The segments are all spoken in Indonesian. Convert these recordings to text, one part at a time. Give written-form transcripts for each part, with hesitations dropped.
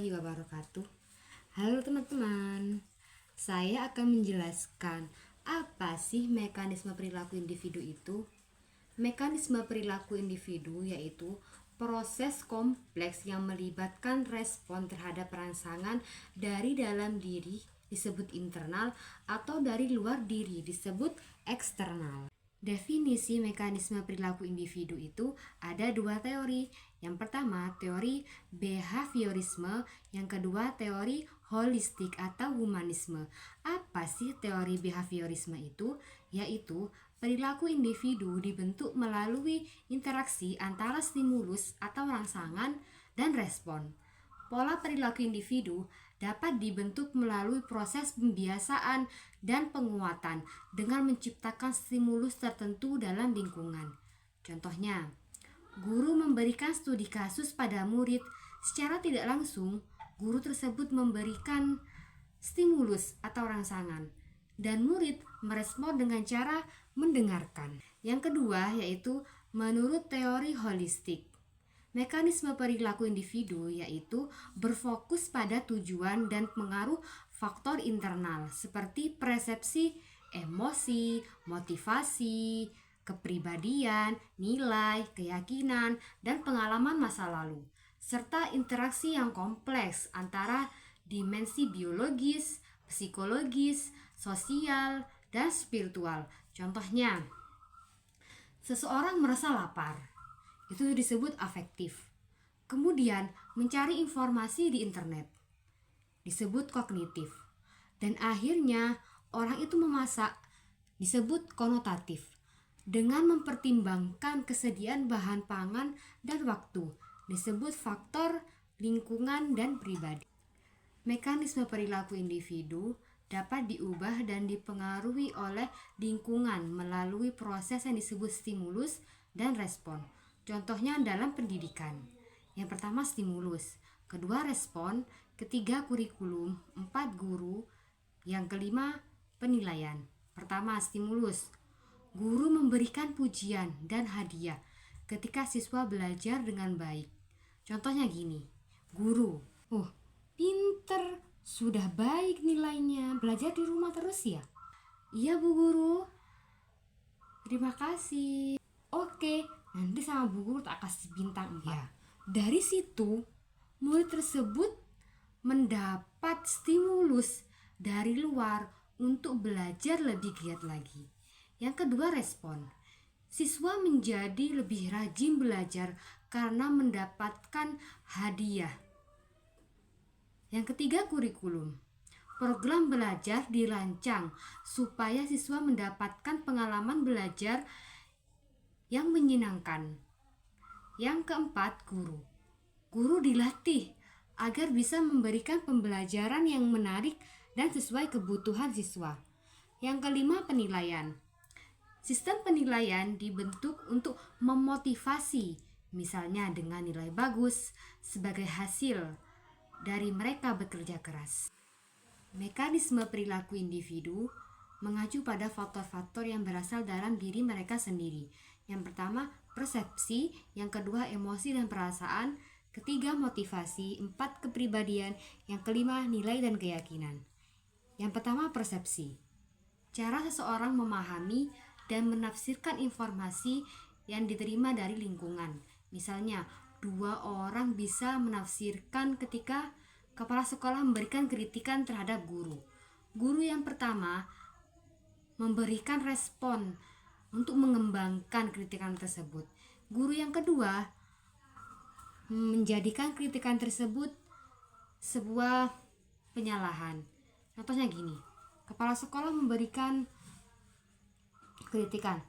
warahmatullahi wabarakatuh. Halo teman-teman, saya akan menjelaskan apa sih mekanisme perilaku individu itu. Mekanisme perilaku individu yaitu proses kompleks yang melibatkan respon terhadap rangsangan dari dalam diri disebut internal atau dari luar diri disebut eksternal. Definisi mekanisme perilaku individu itu ada dua teori. Yang pertama teori behaviorisme, yang kedua teori holistik atau humanisme. Apa sih teori behaviorisme itu? Yaitu perilaku individu dibentuk melalui interaksi antara stimulus atau rangsangan dan respon. Pola perilaku individu dapat dibentuk melalui proses pembiasaan dan penguatan dengan menciptakan stimulus tertentu dalam lingkungan. Contohnya, guru memberikan studi kasus pada murid. Secara tidak langsung, guru tersebut memberikan stimulus atau rangsangan, dan murid merespon dengan cara mendengarkan. Yang kedua yaitu menurut teori holistik. Mekanisme perilaku individu yaitu berfokus pada tujuan dan pengaruh faktor internal seperti persepsi, emosi, motivasi, kepribadian, nilai, keyakinan, dan pengalaman masa lalu, serta interaksi yang kompleks antara dimensi biologis, psikologis, sosial, dan spiritual. Contohnya, seseorang merasa lapar, itu disebut afektif. Kemudian mencari informasi di internet, disebut kognitif. Dan akhirnya orang itu memasak, disebut konotatif. Dengan mempertimbangkan kesediaan bahan pangan dan waktu, disebut faktor lingkungan dan pribadi. Mekanisme perilaku individu dapat diubah dan dipengaruhi oleh lingkungan melalui proses yang disebut stimulus dan respon. Contohnya dalam pendidikan. Yang pertama stimulus, kedua respon, ketiga kurikulum, empat guru, yang kelima penilaian. Pertama stimulus, guru memberikan pujian dan hadiah ketika siswa belajar dengan baik. Contohnya gini, guru, pinter, sudah baik nilainya, belajar di rumah terus ya? Iya bu guru, terima kasih. Oke, nanti sama bu guru tak kasih bintang 4 ya. Dari situ murid tersebut mendapat stimulus dari luar untuk belajar lebih giat lagi. Yang kedua respon, siswa menjadi lebih rajin belajar karena mendapatkan hadiah. Yang ketiga kurikulum, program belajar dirancang supaya siswa mendapatkan pengalaman belajar yang menyenangkan. Yang keempat guru, guru dilatih agar bisa memberikan pembelajaran yang menarik dan sesuai kebutuhan siswa. Yang kelima penilaian, sistem penilaian dibentuk untuk memotivasi, misalnya dengan nilai bagus sebagai hasil dari mereka bekerja keras. Mekanisme perilaku individu mengacu pada faktor-faktor yang berasal dalam diri mereka sendiri. Yang pertama persepsi, yang kedua emosi dan perasaan, ketiga motivasi, empat kepribadian, yang kelima nilai dan keyakinan. Yang pertama persepsi, cara seseorang memahami dan menafsirkan informasi yang diterima dari lingkungan. Misalnya, dua orang bisa menafsirkan ketika kepala sekolah memberikan kritikan terhadap guru. Guru yang pertama memberikan respon untuk mengembangkan kritikan tersebut. Guru yang kedua menjadikan kritikan tersebut sebuah penyalahan. Contohnya gini, kepala sekolah memberikan kritikan,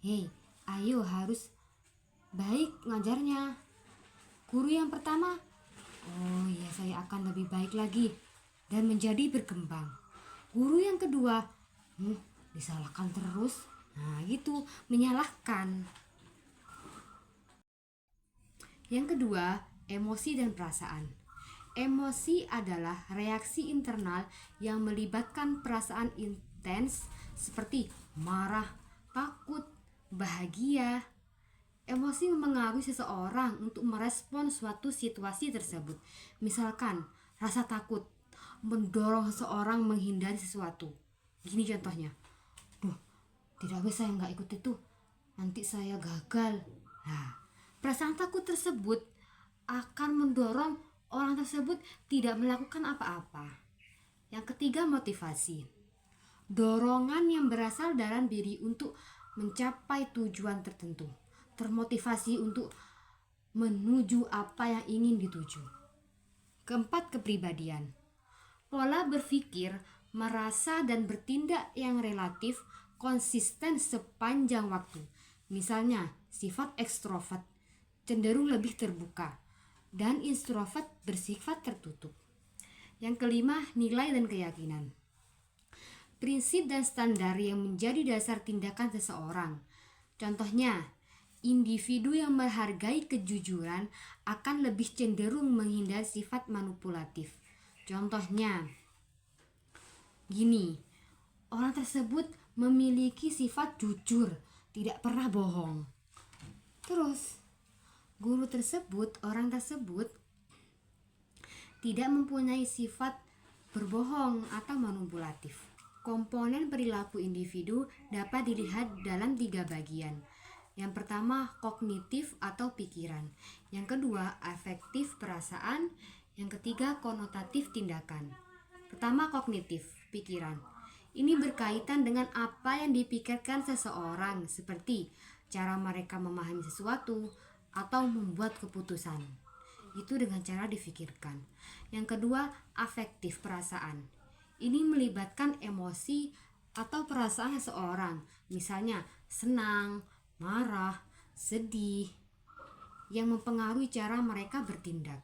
"Hei, ayo harus baik ngajarnya." Guru yang pertama, "Oh ya, saya akan lebih baik lagi dan menjadi berkembang." Guru yang kedua, disalahkan terus. Nah, gitu, menyalahkan. Yang kedua, emosi dan perasaan. Emosi adalah reaksi internal yang melibatkan perasaan intens seperti marah, takut, bahagia. Emosi mempengaruhi seseorang untuk merespon suatu situasi tersebut. Misalkan, rasa takut mendorong seseorang menghindari sesuatu. Gini contohnya, duh, tidak bisa saya nggak ikut itu, nanti saya gagal. Nah, perasaan takut tersebut akan mendorong orang tersebut tidak melakukan apa-apa. Yang ketiga, motivasi. Dorongan yang berasal dalam diri untuk mencapai tujuan tertentu, termotivasi untuk menuju apa yang ingin dituju. Keempat, kepribadian. Pola berpikir, merasa dan bertindak yang relatif konsisten sepanjang waktu. Misalnya, sifat ekstrovert cenderung lebih terbuka dan introvert bersifat tertutup. Yang kelima, nilai dan keyakinan. Prinsip dan standar yang menjadi dasar tindakan seseorang. Contohnya, individu yang menghargai kejujuran akan lebih cenderung menghindari sifat manipulatif. Contohnya, gini, orang tersebut memiliki sifat jujur, tidak pernah bohong. Terus, orang tersebut tidak mempunyai sifat berbohong atau manipulatif. Komponen perilaku individu dapat dilihat dalam 3 bagian. Yang pertama, kognitif atau pikiran. Yang kedua, afektif perasaan. Yang ketiga, konotatif tindakan. Pertama, kognitif, pikiran. Ini berkaitan dengan apa yang dipikirkan seseorang, seperti cara mereka memahami sesuatu atau membuat keputusan. Itu dengan cara difikirkan. Yang kedua, afektif perasaan. Ini melibatkan emosi atau perasaan seseorang, misalnya senang, marah, sedih, yang mempengaruhi cara mereka bertindak.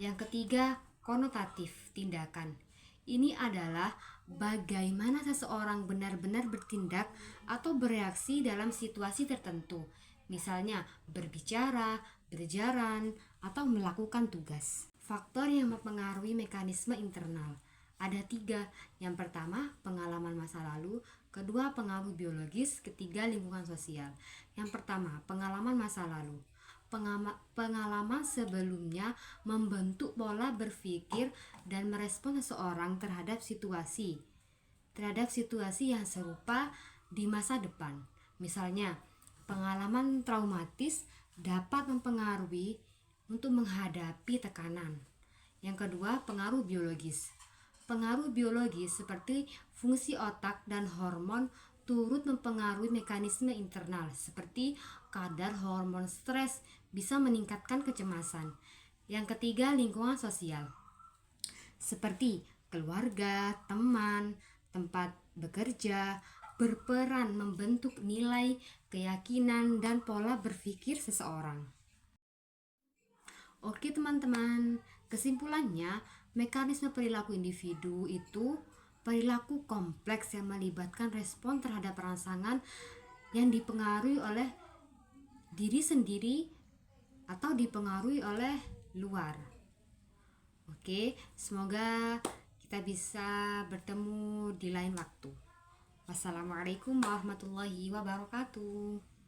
Yang ketiga, konotatif tindakan. Ini adalah bagaimana seseorang benar-benar bertindak atau bereaksi dalam situasi tertentu, misalnya berbicara, berjalan, atau melakukan tugas. Faktor yang mempengaruhi mekanisme internal ada 3. Yang pertama, pengalaman masa lalu. Kedua, pengaruh biologis. Ketiga, lingkungan sosial. Yang pertama, pengalaman masa lalu. Pengalaman sebelumnya membentuk pola berpikir dan merespon seseorang terhadap situasi yang serupa di masa depan. Misalnya, pengalaman traumatis dapat mempengaruhi untuk menghadapi tekanan. Yang kedua, pengaruh biologis. Pengaruh biologis seperti fungsi otak dan hormon turut mempengaruhi mekanisme internal, seperti kadar hormon stres bisa meningkatkan kecemasan. Yang ketiga, lingkungan sosial, seperti keluarga, teman, tempat bekerja, berperan membentuk nilai, keyakinan, dan pola berpikir seseorang. Oke teman-teman, kesimpulannya, mekanisme perilaku individu itu perilaku kompleks yang melibatkan respon terhadap rangsangan yang dipengaruhi oleh diri sendiri atau dipengaruhi oleh luar. Oke, semoga kita bisa bertemu di lain waktu. Wassalamualaikum warahmatullahi wabarakatuh.